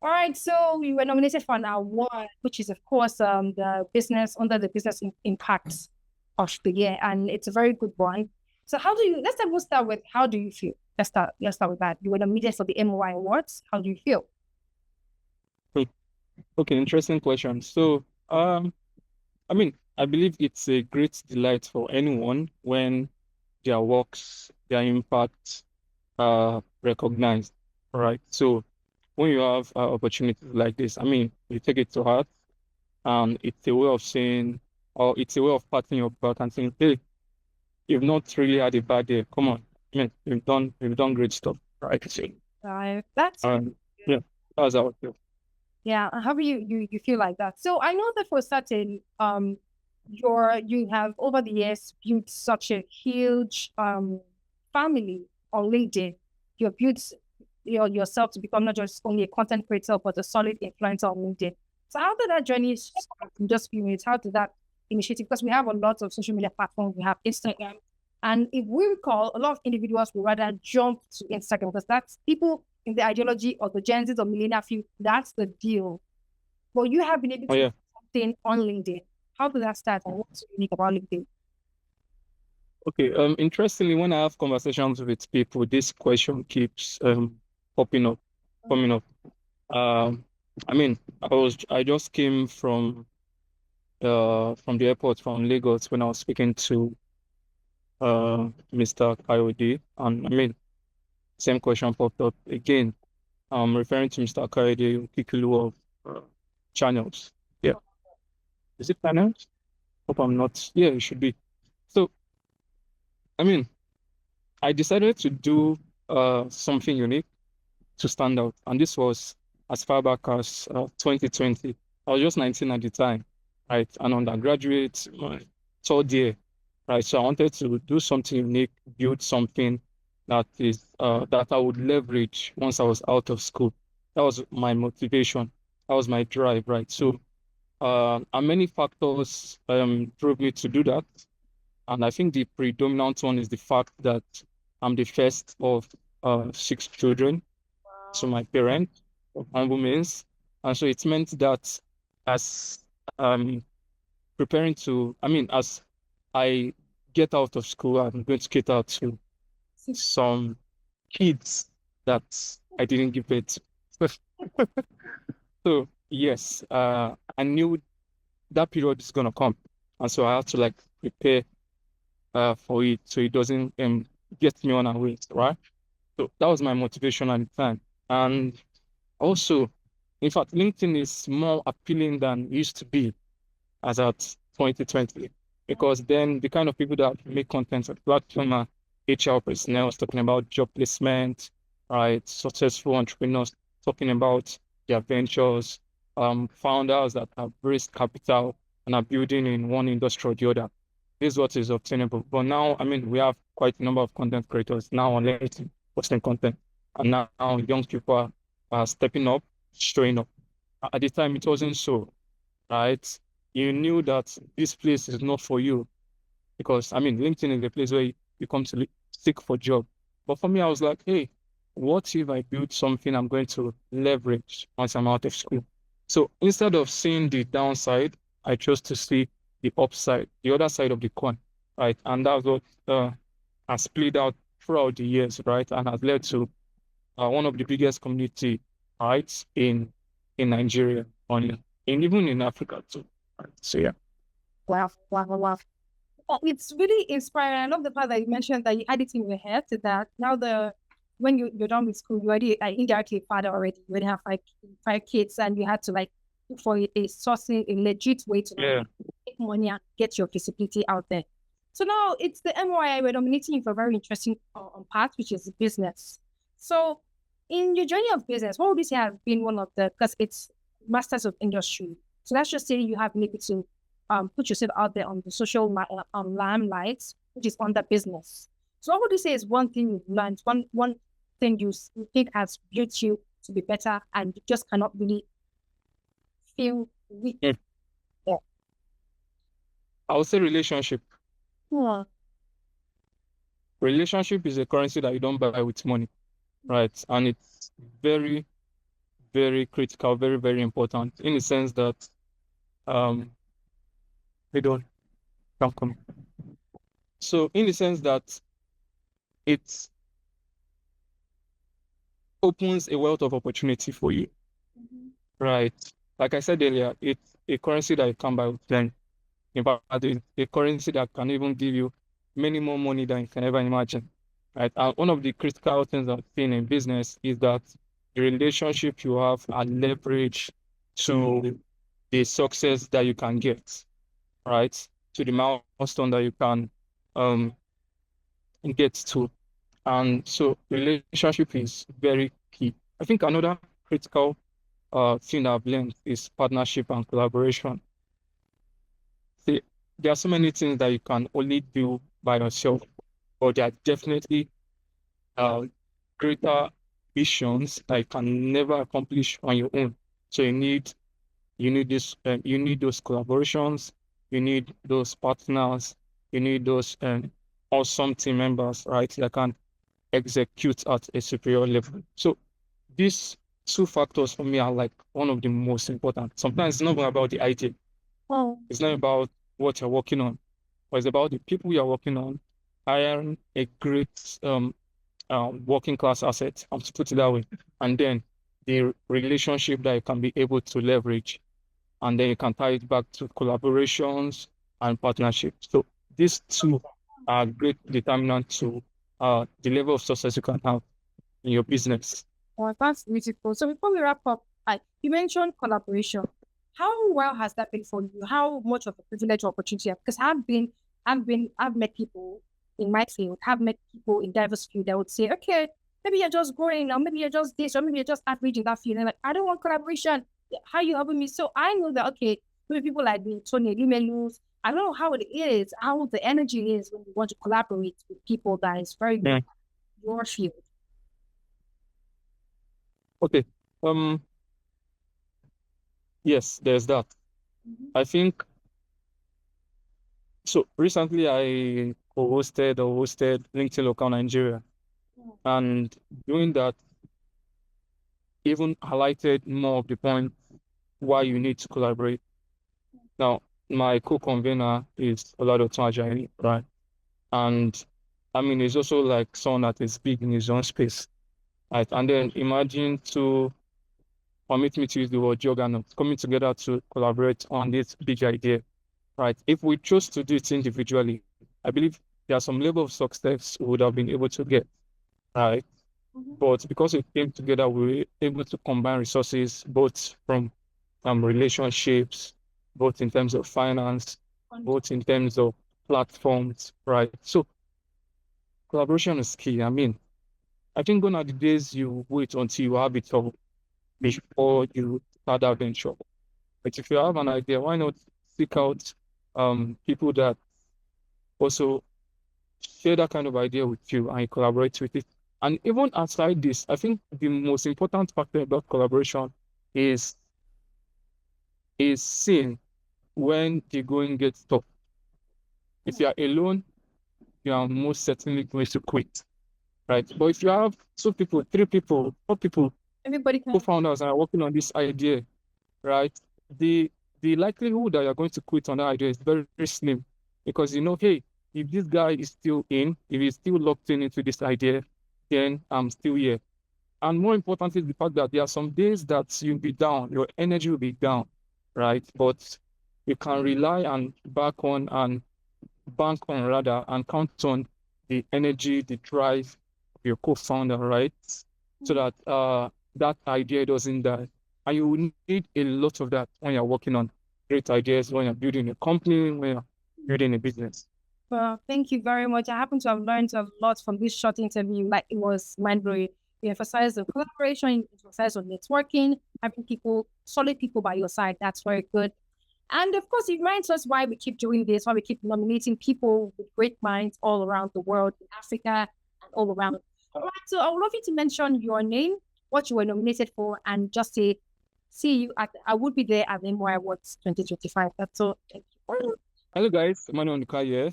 All right, so we were nominated for an award, which is, of course, the business under the business impact of the year, and it's a very good one. So, how do you? We'll start with how do you feel? Let's start with that. You were nominated for the MOI Awards. How do you feel? Hmm. Okay, interesting question. So, I mean, I believe it's a great delight for anyone when their works, their impact are recognized, right? So, when you have opportunities like this, I mean, you take it to heart, and it's a way of saying, or it's a way of patting your back and saying, hey, you've not really had a bad day. Come on, I mean, you've done great stuff, right? So, That's good. yeah, that's how I feel. Yeah, how do you feel like that? So I know that for certain, you have over the years built such a huge family on LinkedIn. You've built yourself to become not just only a content creator, but a solid influencer on LinkedIn. So how did that journey start in just few minutes? How did that initiative? Because we have a lot of social media platforms. We have Instagram. And if we recall, a lot of individuals will rather jump to Instagram because that's people in the ideology of the Gen Z or millennial feel that's the deal. But you have been able Oh to do yeah. something on LinkedIn. How did that start and what's unique about LinkedIn? Okay. Interestingly, when I have conversations with people, this question keeps popping up, coming up. Um, I mean, I just came from the airport from Lagos when I was speaking to Mr. Coyote, and I mean, same question popped up again. I'm referring to Mr. Coyote Kikulu of uh, channels. Yeah, is it channels? Hope I'm not. Yeah, it should be. So, I mean, I decided to do something unique to stand out. And this was as far back as 2020. I was just 19 at the time, right? An undergraduate, my third year, right? So I wanted to do something unique, build something that I would leverage once I was out of school. That was my motivation. That was my drive, right? So, and many factors drove me to do that. And I think the predominant one is the fact that I'm the first of six children to Wow. my parents of humble means. And so it meant that as um preparing to, I mean, as I get out of school, I'm going to cater to some kids that I didn't give it. So yes, I knew that period is gonna come. And so I have to like prepare for it so it doesn't get me on a waste, right? So that was my motivation at the time. And also, in fact, LinkedIn is more appealing than it used to be as at 2020, because then the kind of people that make content on the platform are HR personnel talking about job placement, right? Successful entrepreneurs talking about their ventures, founders that have raised capital and are building in one industry or the other. This is what is obtainable. But now, I mean, we have quite a number of content creators now on LinkedIn posting content. And now young people are stepping up, showing up. At the time, it wasn't so, right? You knew that this place is not for you because, I mean, LinkedIn is the place where you come to seek for job. But for me, I was like, hey, what if I build something I'm going to leverage once I'm out of school? So instead of seeing the downside, I chose to see the upside, the other side of the coin, right? And that's what has played out throughout the years, right? And has led to one of the biggest community, right, in Nigeria, on and even in Africa too. Right? So yeah. Wow, wow, wow, wow. Oh, it's really inspiring. I love the part that you mentioned that you had it in your head to that now when you're done with school, you already indirectly a father already. You already have five kids and you had to like look for a sourcing a legit way to like Yeah. make money and get your visibility out there. So now it's the MOI. We're nominating you for a very interesting part, which is business. So in your journey of business, what would you say have been one of the because it's masters of industry. So let's just say you have maybe to put yourself out there on the limelight, which is on the business. So what would you say is one thing you've learned, one thing you think has built you to be better and you just cannot really feel weak? Yeah. Yeah. I would say relationship. Yeah. Relationship is a currency that you don't buy with money, right? And it's very, very critical, very, very important in the sense that they don't come. So in the sense that it opens a wealth of opportunity for you, right? Like I said earlier, it's a currency that you can buy with plenty. In fact, it's a currency that can even give you many more money than you can ever imagine, right? And one of the critical things I've seen in business is that the relationship you have are leverage to the success that you can get, right? To the milestone that you can get to. And so relationship is very key. I think another critical thing I've learned is partnership and collaboration. See, there are so many things that you can only do by yourself, but there are definitely uh, greater visions that you can never accomplish on your own. So you need those collaborations, you need those partners, you need those awesome team members, right? That can execute at a superior level. So these two factors for me are like one of the most important. Sometimes it's not even about the idea. Oh, It's not about what you're working on, but it's about the people you're working on. Hiring a great working class asset, I'm to put it that way. And then the relationship that you can be able to leverage. And then you can tie it back to collaborations and partnerships. So these two are great determinants to the level of success you can have in your business. well, that's beautiful. So before we wrap up, you mentioned collaboration. How well has that been for you? How much of a privilege or opportunity? Because I've met people in my field, have met people in diverse field that would say, okay, maybe you're just growing, or maybe you're just this, or maybe you're just average in that field. And like, I don't want collaboration. How you helping me? So I know that okay, maybe people like me, Tony, Limelus, I don't know how it is, how the energy is when you want to collaborate with people that is very good Yeah. in your field. Okay. Yes, there's that. I think so. Recently, I co-hosted or hosted LinkedIn Local Nigeria, and doing that even highlighted more of the point why you need to collaborate. Now, my co-convener is Olado Ajayi, right? And I mean, he's also like someone that is big in his own space, right? And then imagine to permit me to use the word juggernaut coming together to collaborate on this big idea, right? If we chose to do it individually, I believe there's some level of success we would have been able to get, right? But because we came together, we were able to combine resources both from relationships, both in terms of finance, both in terms of platforms, right? So collaboration is key. I mean, I think gone are the days you wait until you have it all before you start that venture. But if you have an idea, why not seek out people that also share that kind of idea with you and you collaborate with it. And even outside this, I think the most important factor about collaboration is seeing when the going gets tough. If you are alone, you are most certainly going to quit, right? But if you have 2 people, 3 people, 4 people, Everybody can. co-founders are working on this idea, right? The likelihood that you're going to quit on that idea is very, very slim because you know, hey, if this guy is still in, if he's still locked in into this idea, then I'm still here. And more importantly, the fact that there are some days that you'll be down, your energy will be down, right? But you can rely and bank on rather, and count on the energy, the drive of your co-founder, right? So that that idea doesn't die. And you will need a lot of that when you're working on great ideas, when you're building a company, when you're building a business. Well, thank you very much. I happen to have learned a lot from this short interview. Like it was mind-blowing. You emphasize on collaboration, you emphasize on networking, having people, solid people by your side. That's very good. And of course, it reminds us why we keep doing this, why we keep nominating people with great minds all around the world, in Africa and all around. All right, so I would love you to mention your name, what you were nominated for, and just say, see you at, I would be there at the MOI Awards 2025. That's all. Thank you. Hello guys, Emmanuel Nduka here,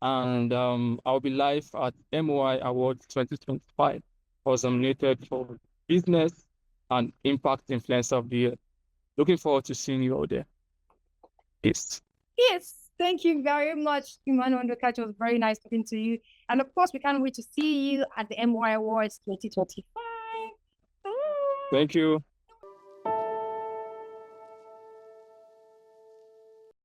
and I'll be live at MOI Awards 2025. I was nominated for business and Impact Influencer of the Year. Looking forward to seeing you out there. Peace. Yes, thank you very much, Emmanuel Nduka. It was very nice talking to you. And of course, we can't wait to see you at the MOI Awards 2025. Bye. Thank you.